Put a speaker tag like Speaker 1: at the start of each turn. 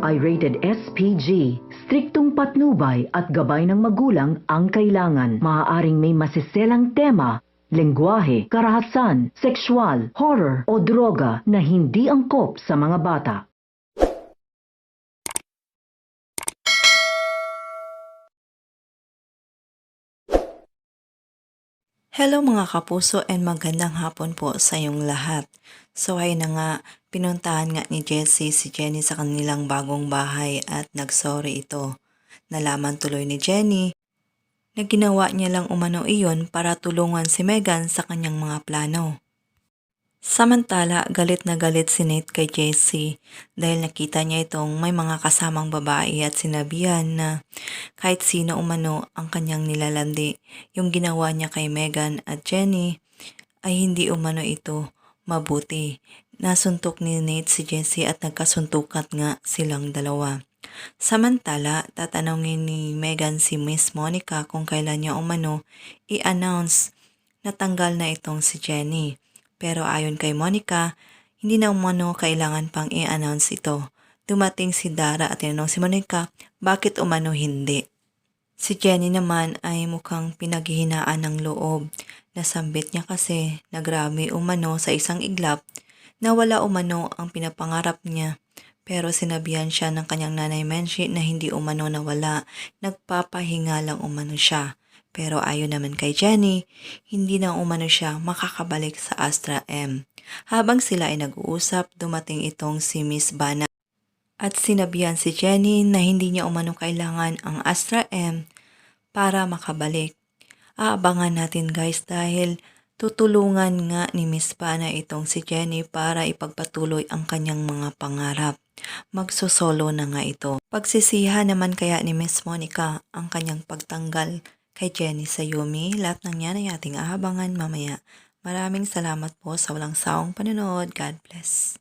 Speaker 1: ay rated SPG. Striktong patnubay at gabay ng magulang ang kailangan. Maaaring may masiselang tema, lengguwahe, karahasan, sexual, horror o droga na hindi angkop sa mga bata.
Speaker 2: Hello mga kapuso and magandang hapon po sa iyong lahat. So ayun na nga, pinuntahan nga ni Jessie si Jenny sa kanilang bagong bahay at nagsorry ito. Nalaman tuloy ni Jenny na ginawa niya lang umano iyon para tulungan si Megan sa kanyang mga plano. Samantala, galit na galit si Nate kay Jessie dahil nakita niya itong may mga kasamang babae at sinabihan na kahit sino umano ang kanyang nilalandi, yung ginawa niya kay Megan at Jenny ay hindi umano ito mabuti. Nasuntok ni Nate si Jessie at nagkasuntukat nga silang dalawa. Samantala, tatanungin ni Megan si Miss Monica kung kailan niya umano i-announce na tanggal na itong si Jenny. Pero ayon kay Monica, hindi na umano kailangan pang i-announce ito. Dumating si Dara at tinanong si Monica, bakit umano hindi? Si Jenny naman ay mukhang pinaghihinaan ng loob. Nasambit niya kasi na grabe umano sa isang iglap na wala umano ang pinapangarap niya. Pero sinabihan siya ng kanyang nanay Menshi na hindi umano nawala, nagpapahinga lang umano siya. Pero ayon naman kay Jenny, hindi na umano siya makakabalik sa Astra M. Habang sila ay nag-uusap, dumating itong si Miss Bana. At sinabihan si Jenny na hindi niya umano kailangan ang Astra M para makabalik. Aabangan natin guys dahil tutulungan nga ni Miss Bana itong si Jenny para ipagpatuloy ang kanyang mga pangarap. Magsosolo na nga ito. Pagsisiha naman kaya ni Miss Monica ang kanyang pagtanggal kay Jenny sa Yumi. Lahat ng yan ay ating aabangan mamaya. Maraming salamat po sa walang sawang panonood. God bless.